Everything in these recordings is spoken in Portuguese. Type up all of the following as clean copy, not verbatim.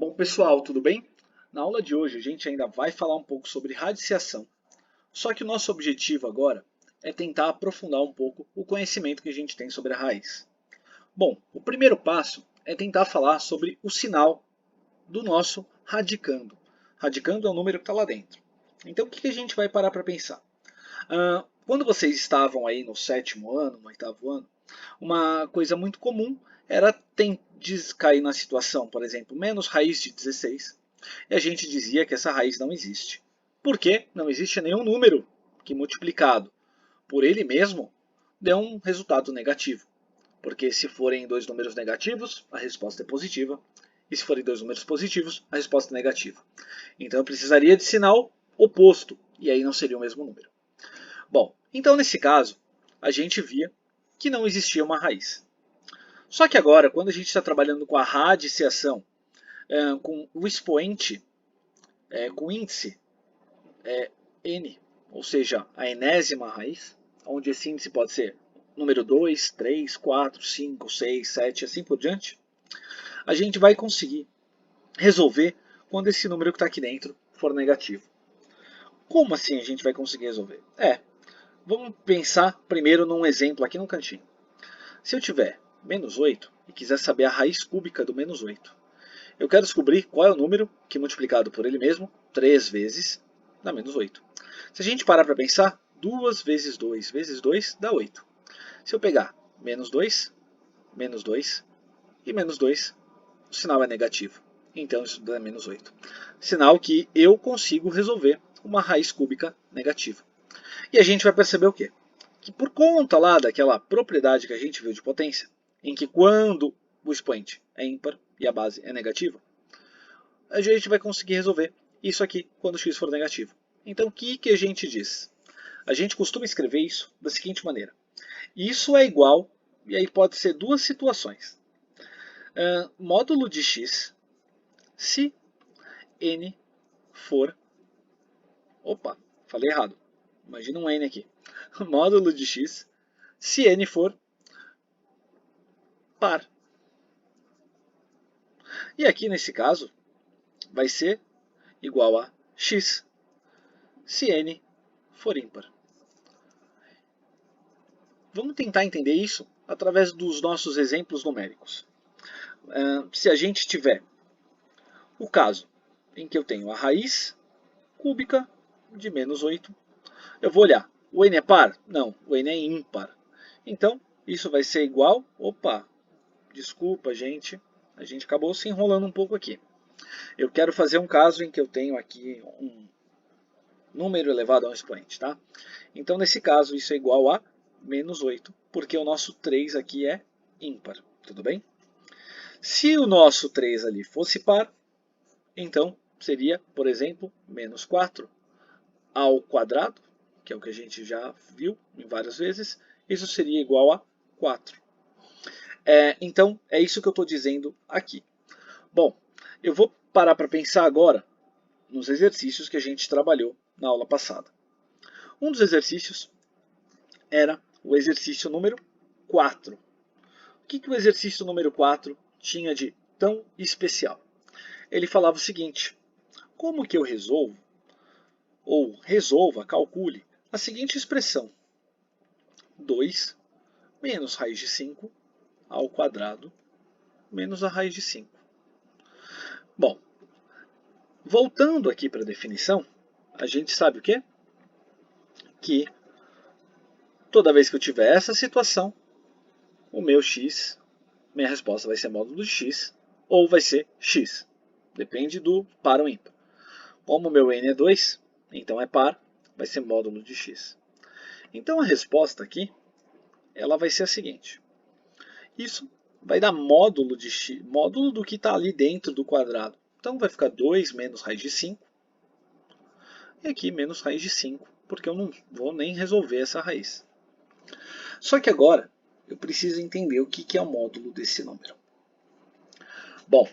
Bom, pessoal, tudo bem? Na aula de hoje a gente ainda vai falar um pouco sobre radiciação, só que o nosso objetivo agora é tentar aprofundar um pouco o conhecimento que a gente tem sobre a raiz. Bom, o primeiro passo é tentar falar sobre o sinal do nosso radicando. Radicando é o número que está lá dentro. Então o que a gente vai parar para pensar? Quando vocês estavam aí no sétimo ano, no oitavo ano, uma coisa muito comum era cair na situação, por exemplo, menos raiz de 16, e a gente dizia que essa raiz não existe. Por quê? Não existe nenhum número que multiplicado por ele mesmo dê um resultado negativo. Porque se forem dois números negativos, a resposta é positiva, e se forem dois números positivos, a resposta é negativa. Então eu precisaria de sinal oposto, e aí não seria o mesmo número. Bom, então nesse caso, a gente via que não existia uma raiz. Só que agora, quando a gente está trabalhando com a radiciação, com o expoente, com o índice n, ou seja, a enésima raiz, onde esse índice pode ser número 2, 3, 4, 5, 6, 7 e assim por diante, a gente vai conseguir resolver quando esse número que está aqui dentro for negativo. Como assim a gente vai conseguir resolver? Vamos pensar primeiro num exemplo aqui no cantinho. Se eu tiver menos 8 e quiser saber a raiz cúbica do menos 8, eu quero descobrir qual é o número que multiplicado por ele mesmo, 3 vezes, dá menos 8. Se a gente parar para pensar, 2 vezes 2 vezes 2 dá 8. Se eu pegar menos 2 e menos 2, o sinal é negativo. Então isso dá menos 8. Sinal que eu consigo resolver uma raiz cúbica negativa. E a gente vai perceber o quê? Que por conta lá daquela propriedade que a gente viu de potência, em que quando o expoente é ímpar e a base é negativa, a gente vai conseguir resolver isso aqui quando x for negativo. Então o que a gente diz? A gente costuma escrever isso da seguinte maneira. Isso é igual, e aí pode ser duas situações. Módulo de x se n for... Opa, falei errado. Imagina um n aqui. Módulo de x se n for par. E aqui nesse caso vai ser igual a x se n for ímpar. Vamos tentar entender isso através dos nossos exemplos numéricos. Se a gente tiver o caso em que eu tenho a raiz cúbica de menos 8, eu vou olhar, o n é par? Não, o n é ímpar. Então, isso vai ser igual... Opa, desculpa, gente. A gente acabou se enrolando um pouco aqui. Eu quero fazer um caso em que eu tenho aqui um número elevado a um expoente. Tá? Então, nesse caso, isso é igual a menos 8, porque o nosso 3 aqui é ímpar. Tudo bem? Se o nosso 3 ali fosse par, então seria, por exemplo, menos 4 ao quadrado, que é o que a gente já viu em várias vezes, isso seria igual a 4. Então, é isso que eu estou dizendo aqui. Bom, eu vou parar para pensar agora nos exercícios que a gente trabalhou na aula passada. Um dos exercícios era o exercício número 4. O que o exercício número 4 tinha de tão especial? Ele falava o seguinte: como que eu resolvo, ou resolva, calcule, a seguinte expressão: 2 menos raiz de 5 ao quadrado menos a raiz de 5. Bom, voltando aqui para a definição, a gente sabe o quê? Que toda vez que eu tiver essa situação, o meu x, minha resposta vai ser módulo de x, ou vai ser x. Depende do par ou ímpar. Como o meu n é 2, então é par, vai ser módulo de x. Então a resposta aqui, ela vai ser a seguinte. Isso vai dar módulo de x, módulo do que está ali dentro do quadrado. Então vai ficar 2 menos raiz de 5. E aqui menos raiz de 5, porque eu não vou nem resolver essa raiz. Só que agora eu preciso entender o que é o módulo desse número. Bom,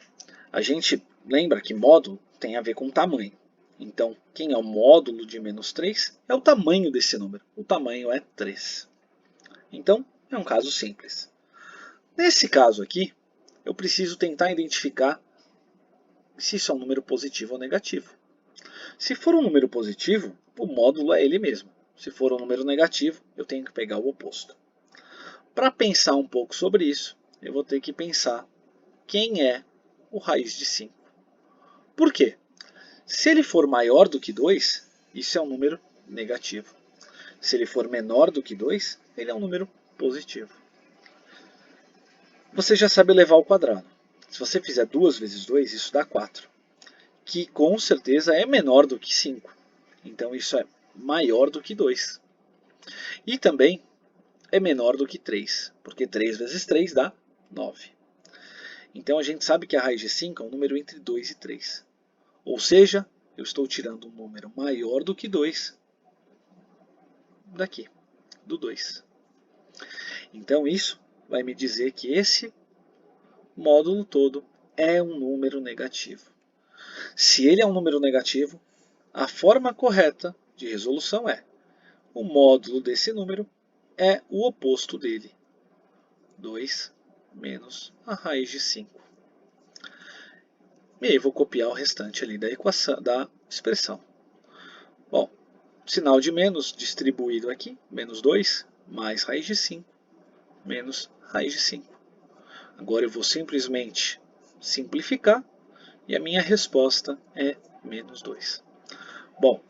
a gente lembra que módulo tem a ver com tamanho. Então, quem é o módulo de menos 3 é o tamanho desse número. O tamanho é 3. Então, é um caso simples. Nesse caso aqui, eu preciso tentar identificar se isso é um número positivo ou negativo. Se for um número positivo, o módulo é ele mesmo. Se for um número negativo, eu tenho que pegar o oposto. Para pensar um pouco sobre isso, eu vou ter que pensar quem é o raiz de 5. Por quê? Se ele for maior do que 2, isso é um número negativo. Se ele for menor do que 2, ele é um número positivo. Você já sabe levar ao quadrado. Se você fizer 2 vezes 2, isso dá 4, que com certeza é menor do que 5. Então isso é maior do que 2. E também é menor do que 3, porque 3 vezes 3 dá 9. Então a gente sabe que a raiz de 5 é um número entre 2 e 3. Ou seja, eu estou tirando um número maior do que 2 daqui, do 2. Então isso vai me dizer que esse módulo todo é um número negativo. Se ele é um número negativo, a forma correta de resolução é: o módulo desse número é o oposto dele. 2 menos a raiz de 5. E aí vou copiar o restante ali da equação, da expressão. Bom, sinal de menos distribuído aqui, menos 2, mais raiz de 5, menos raiz de 5. Agora eu vou simplesmente simplificar e a minha resposta é menos 2. Bom,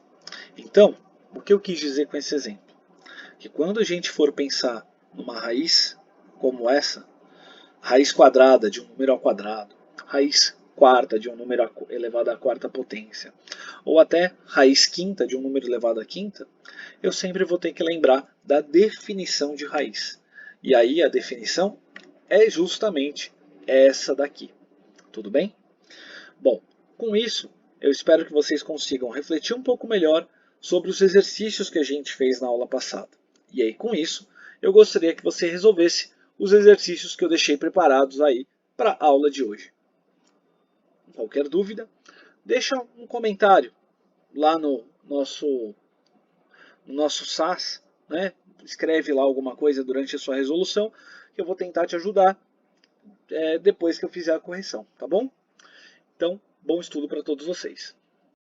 então, o que eu quis dizer com esse exemplo? Que quando a gente for pensar numa raiz como essa, raiz quadrada de um número ao quadrado, raiz quarta de um número elevado à quarta potência, ou até raiz quinta de um número elevado à quinta, eu sempre vou ter que lembrar da definição de raiz. E aí a definição é justamente essa daqui. Tudo bem? Bom, com isso, eu espero que vocês consigam refletir um pouco melhor sobre os exercícios que a gente fez na aula passada. E aí, com isso, eu gostaria que você resolvesse os exercícios que eu deixei preparados aí para a aula de hoje. Qualquer dúvida, deixa um comentário lá no nosso SAS, né? Escreve lá alguma coisa durante a sua resolução, que eu vou tentar te ajudar depois que eu fizer a correção, tá bom? Então, bom estudo para todos vocês.